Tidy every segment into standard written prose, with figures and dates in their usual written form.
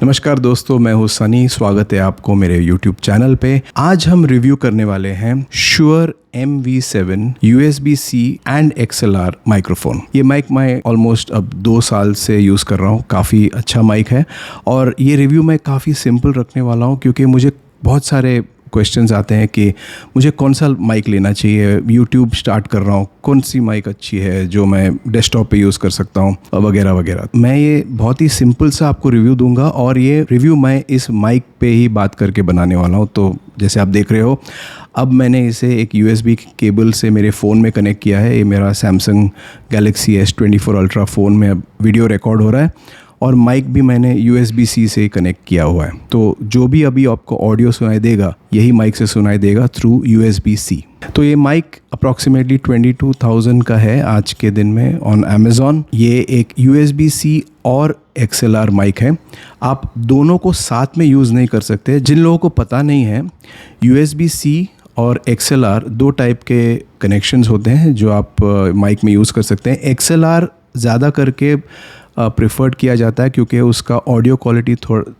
नमस्कार दोस्तों, मैं हूं सनी। स्वागत है आपको मेरे YouTube चैनल पे। आज हम रिव्यू करने वाले हैं Shure MV7 USB-C and XLR microphone. ये माइक मैं ऑलमोस्ट अब 2 साल से यूज़ कर रहा हूँ। काफ़ी अच्छा माइक है और ये रिव्यू मैं काफ़ी सिंपल रखने वाला हूँ क्योंकि मुझे बहुत सारे क्वेश्चंस आते हैं कि मुझे कौन सा माइक लेना चाहिए, यूट्यूब स्टार्ट कर रहा हूँ, कौन सी माइक अच्छी है जो मैं डेस्कटॉप पे यूज़ कर सकता हूँ वगैरह वगैरह। मैं ये बहुत ही सिंपल सा आपको रिव्यू दूंगा और ये रिव्यू मैं इस माइक पे ही बात करके बनाने वाला हूँ। तो जैसे आप देख रहे हो, अब मैंने इसे एक USB केबल से मेरे फ़ोन में कनेक्ट किया है। ये मेरा Samsung Galaxy S24 ultra phone में अब वीडियो रिकॉर्ड हो रहा है और माइक भी मैंने USB-C से कनेक्ट किया हुआ है। तो जो भी अभी आपको ऑडियो सुनाई देगा यही माइक से सुनाई देगा थ्रू USB-C। तो ये माइक अप्रॉक्सीमेटली 22,000 का है आज के दिन में ऑन Amazon। ये एक USB-C और XLR माइक है। आप दोनों को साथ में यूज़ नहीं कर सकते। जिन लोगों को पता नहीं है, USB-C और XLR 2 टाइप के कनेक्शंस होते हैं जो आप माइक में यूज़ कर सकते हैं। XLR ज़्यादा करके प्रेफर्ड किया जाता है क्योंकि उसका audio quality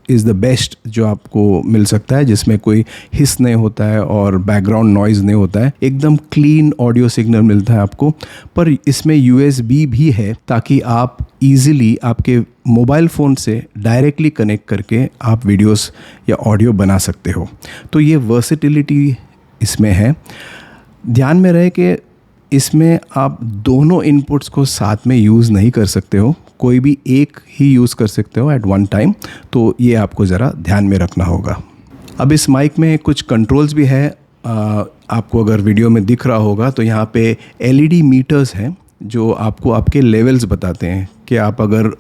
is the best जो आपको मिल सकता है, जिसमें कोई हिस नहीं होता है और बैकग्राउंड नॉइज़ नहीं होता है। एकदम क्लीन ऑडियो सिग्नल मिलता है आपको। पर इसमें USB भी है ताकि आप इजीली आपके मोबाइल फ़ोन से डायरेक्टली कनेक्ट करके आप वीडियोस या ऑडियो बना सकते हो। तो ये वर्सेटिलिटी इसमें है। ध्यान में रहे कि इसमें आप दोनों इनपुट्स को साथ में यूज़ नहीं कर सकते हो, कोई भी एक ही यूज़ कर सकते हो एट वन टाइम। तो ये आपको ज़रा ध्यान में रखना होगा। अब इस माइक में कुछ कंट्रोल्स भी है। आपको अगर वीडियो में दिख रहा होगा तो यहाँ पे LED मीटर्स हैं जो आपको आपके लेवल्स बताते हैं कि आप अगर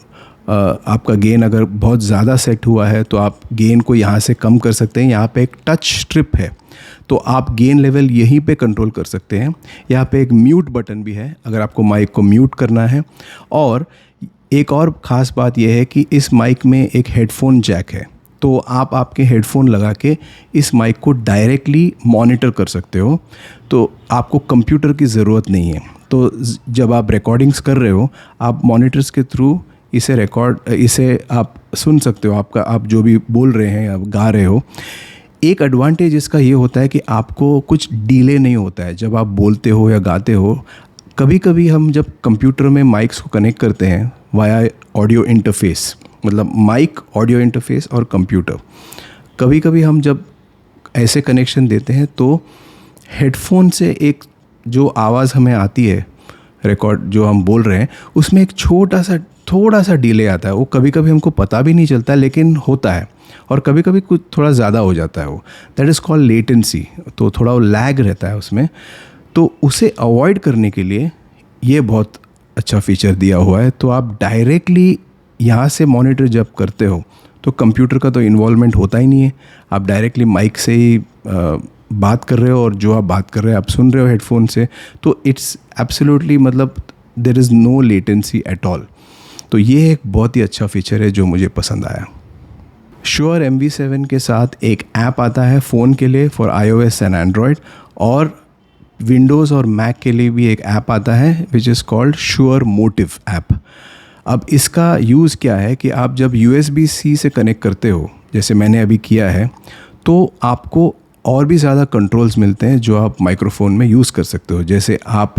आपका गेन अगर बहुत ज़्यादा सेट हुआ है तो आप गेन को यहाँ से कम कर सकते हैं। यहाँ पे एक टच स्ट्रिप है तो आप गेन लेवल यहीं पे कंट्रोल कर सकते हैं। यहाँ पे एक म्यूट बटन भी है अगर आपको माइक को म्यूट करना है। और एक और ख़ास बात यह है कि इस माइक में एक हेडफोन जैक है, तो आप आपके हेडफोन लगा के इस माइक को डायरेक्टली मॉनिटर कर सकते हो। तो आपको कंप्यूटर की ज़रूरत नहीं है। तो जब आप रिकॉर्डिंग्स कर रहे हो आप मॉनिटर्स के थ्रू इसे आप सुन सकते हो। आप जो भी बोल रहे हैं, आप गा रहे हो। एक एडवांटेज इसका ये होता है कि आपको कुछ डिले नहीं होता है जब आप बोलते हो या गाते हो। कभी कभी हम जब कंप्यूटर में माइक्स को कनेक्ट करते हैं वाया ऑडियो इंटरफेस, मतलब माइक, ऑडियो इंटरफेस और कंप्यूटर, कभी कभी हम जब ऐसे कनेक्शन देते हैं तो हेडफोन से एक जो आवाज़ हमें आती है, रिकॉर्ड जो हम बोल रहे हैं, उसमें एक थोड़ा सा डिले आता है। वो कभी कभी हमको पता भी नहीं चलता लेकिन होता है, और कभी कभी कुछ थोड़ा ज़्यादा हो जाता है। वो दैट इज़ कॉल्ड लेटेंसी। तो थोड़ा वो लैग रहता है उसमें। तो उसे अवॉइड करने के लिए ये बहुत अच्छा फीचर दिया हुआ है। तो आप डायरेक्टली यहाँ से मॉनिटर जब करते हो तो कंप्यूटर का तो इन्वॉल्वमेंट होता ही नहीं है। आप डायरेक्टली माइक से ही बात कर रहे हो और जो आप बात कर रहे हो आप सुन रहे हो हेडफोन से। तो इट्स एब्सोल्युटली, मतलब there is no latency at all. तो ये एक बहुत ही अच्छा फीचर है जो मुझे पसंद आया। Shure MV7 के साथ एक ऐप आता है फ़ोन के लिए फॉर iOS एंड एंड्रॉयड, और विंडोज़ और मैक के लिए भी एक ऐप आता है which is called Shure Motive app. अब इसका यूज़ क्या है कि आप जब USB-C से कनेक्ट करते हो, जैसे मैंने अभी किया है, तो आपको और भी ज़्यादा कंट्रोल्स मिलते हैं जो आप माइक्रोफोन में यूज़ कर सकते हो। जैसे आप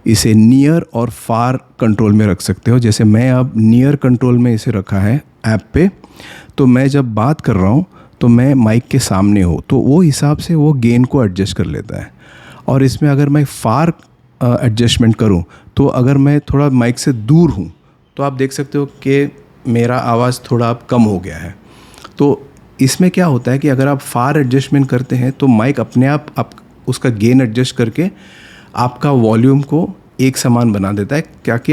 इसे नियर और फार कंट्रोल में रख सकते हो। जैसे मैं अब नियर कंट्रोल में इसे रखा है ऐप पे, तो मैं जब बात कर रहा हूँ तो मैं माइक के सामने हो तो वो हिसाब से वो गेन को एडजस्ट कर लेता है। और इसमें अगर मैं फार एडजस्टमेंट करूँ तो अगर मैं थोड़ा माइक से दूर हूँ तो आप देख सकते हो कि मेरा आवाज़ थोड़ा अब कम हो गया है। तो इसमें क्या होता है कि अगर आप फार एडजस्टमेंट करते हैं तो माइक अपने आप उसका गेन एडजस्ट करके आपका वॉल्यूम को एक समान बना देता है, क्या कि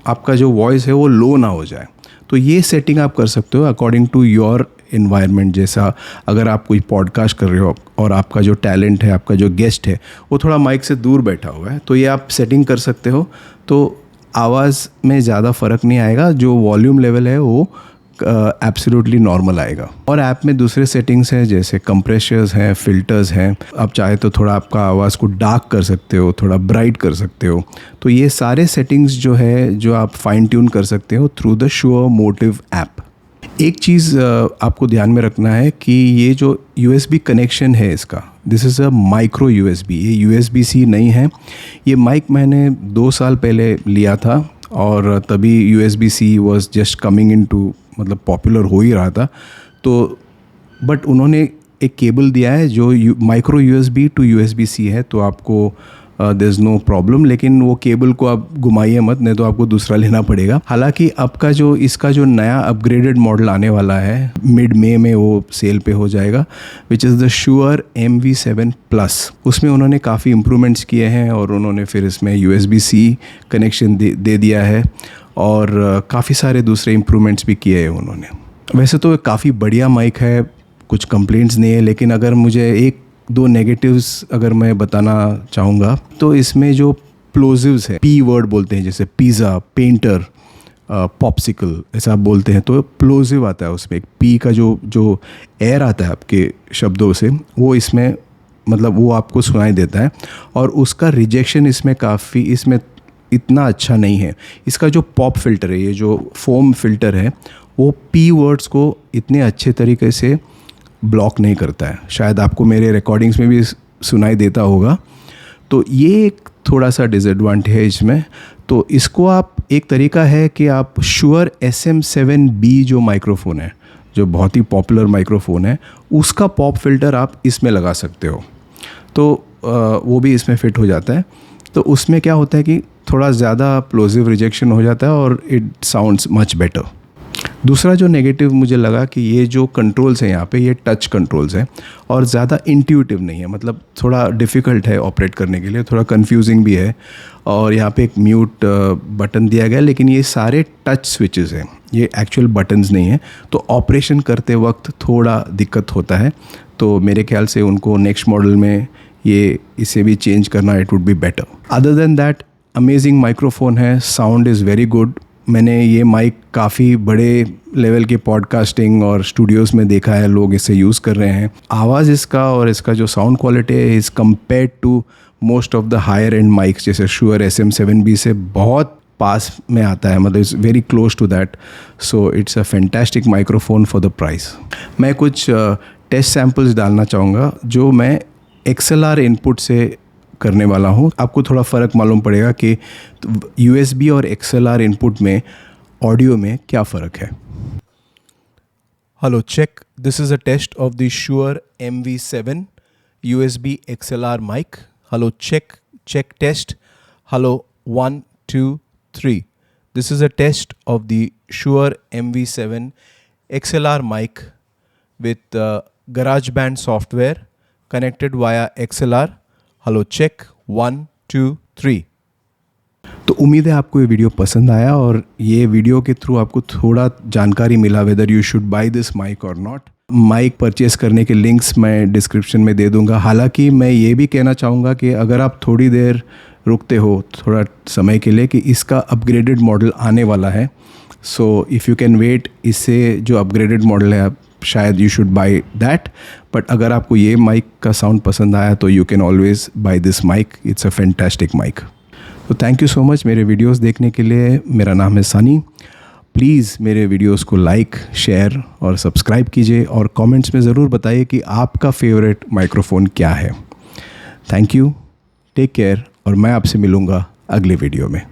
आपका जो वॉइस है वो लो ना हो जाए। तो ये सेटिंग आप कर सकते हो अकॉर्डिंग टू योर इन्वायरमेंट। जैसा अगर आप कोई पॉडकास्ट कर रहे हो और आपका जो टैलेंट है, आपका जो गेस्ट है, वो थोड़ा माइक से दूर बैठा हुआ है, तो ये आप सेटिंग कर सकते हो। तो आवाज़ में ज़्यादा फ़र्क नहीं आएगा, जो वॉल्यूम लेवल है वो एब्सोल्युटली नॉर्मल आएगा। और ऐप में दूसरे सेटिंग्स हैं जैसे कंप्रेशर्स हैं, फ़िल्टर्स हैं। आप चाहे तो थोड़ा आपका आवाज़ को डार्क कर सकते हो, थोड़ा ब्राइट कर सकते हो। तो ये सारे सेटिंग्स जो है जो आप फाइन ट्यून कर सकते हो through the Shure Motive app. एक चीज़ आपको ध्यान में रखना है कि ये जो USB कनेक्शन है इसका, this is a micro USB, ये USB-C नहीं है। ये माइक मैंने 2 साल पहले लिया था और तभी USB-C was just coming in too, मतलब पॉपुलर हो ही रहा था। तो बट उन्होंने एक केबल दिया है जो माइक्रो USB टू USB-C है, तो आपको देयर इज़ नो प्रॉब्लम, लेकिन वो केबल को आप घुमाइए मत, नहीं तो आपको दूसरा लेना पड़ेगा। हालांकि इसका जो नया अपग्रेडेड मॉडल आने वाला है मिड मई में वो सेल पे हो जाएगा, which is the Shure MV7 Plus। उसमें उन्होंने काफ़ी इम्प्रूवमेंट्स किए हैं और उन्होंने फिर इसमें USB-C कनेक्शन दे दिया है और काफ़ी सारे दूसरे इम्प्रूवमेंट्स भी किए हैं उन्होंने। वैसे तो काफ़ी बढ़िया माइक है, कुछ कंप्लेंट्स नहीं है, लेकिन अगर मुझे 1-2 नेगेटिव्स अगर मैं बताना चाहूँगा तो इसमें जो प्लोजिव्स है, P वर्ड बोलते हैं, जैसे पिज़्ज़ा, पेंटर, पॉप्सिकल ऐसा आप बोलते हैं, तो प्लोजिव आता है उसमें। P का जो एयर आता है आपके शब्दों से, वो इसमें मतलब वो आपको सुनाई देता है और उसका रिजेक्शन इसमें इतना अच्छा नहीं है। इसका जो पॉप फिल्टर है, ये जो फोम फिल्टर है, वो P वर्ड्स को इतने अच्छे तरीके से ब्लॉक नहीं करता है। शायद आपको मेरे रिकॉर्डिंग्स में भी सुनाई देता होगा। तो ये एक थोड़ा सा डिसएडवांटेज में, तो इसको आप, एक तरीका है कि आप Shure SM7B जो माइक्रोफोन है, जो बहुत ही पॉपुलर माइक्रोफोन है, उसका पॉप फिल्टर आप इसमें लगा सकते हो, तो वो भी इसमें फिट हो जाता है। तो उसमें क्या होता है कि थोड़ा ज़्यादा प्लोजिव रिजेक्शन हो जाता है और इट साउंड्स मच बेटर। दूसरा जो नेगेटिव मुझे लगा कि ये जो कंट्रोल्स हैं यहाँ पे, ये टच कंट्रोल्स हैं और ज़्यादा इंट्यूटिव नहीं है, मतलब थोड़ा डिफ़िकल्ट है ऑपरेट करने के लिए, थोड़ा कंफ्यूजिंग भी है। और यहाँ पे एक म्यूट बटन दिया गया है, लेकिन ये सारे टच स्विचेस हैं, ये एक्चुअल बटन्स नहीं है, तो ऑपरेशन करते वक्त थोड़ा दिक्कत होता है। तो मेरे ख्याल से उनको नेक्स्ट मॉडल में इसे भी चेंज करना, it would be better. Other than that, amazing microphone है, साउंड इज़ वेरी गुड। मैंने ये माइक काफ़ी बड़े लेवल के पॉडकास्टिंग और स्टूडियोज़ में देखा है, लोग इसे यूज़ कर रहे हैं। आवाज़ इसका और इसका जो साउंड क्वालिटी है is compared to most of the higher end mics, जैसे Shure SM7B से बहुत पास में आता है, मतलब it's very close to that. So it's a fantastic microphone for the price. मैं कुछ टेस्ट सैम्पल्स डालना चाहूँगा जो मैं XLR इनपुट से करने वाला हूँ। आपको थोड़ा फ़र्क मालूम पड़ेगा कि USB और XLR इनपुट में ऑडियो में क्या फ़र्क है। Hello check, this is a test of the Shure MV7 USB XLR mic. Hello check test. Hello 1 2 3. This is a test of the Shure MV7 XLR mic with GarageBand software connected via XLR. Hello check 1 2 3। तो उम्मीद है आपको ये video पसंद आया और ये video के थ्रू आपको थोड़ा जानकारी मिला whether you should buy this mic और नॉट। माइक परचेस करने के लिंक्स मैं डिस्क्रिप्शन में दे दूंगा। हालांकि मैं ये भी कहना चाहूँगा कि अगर आप थोड़ी देर रुकते हो थोड़ा समय के लिए, कि इसका अपग्रेडेड मॉडल आने वाला है, so if you can wait, इससे जो अपग्रेडेड मॉडल है आप शायद you should buy that. But अगर आपको ये माइक का साउंड पसंद आया तो you can always buy this mic, it's a fantastic mic. तो थैंक यू सो मच मेरे वीडियोस देखने के लिए। मेरा नाम है सनी। प्लीज़ मेरे वीडियोस को लाइक, शेयर और सब्सक्राइब कीजिए और कमेंट्स में ज़रूर बताइए कि आपका फेवरेट माइक्रोफोन क्या है। थैंक यू, टेक केयर, और मैं आपसे मिलूँगा अगले वीडियो में।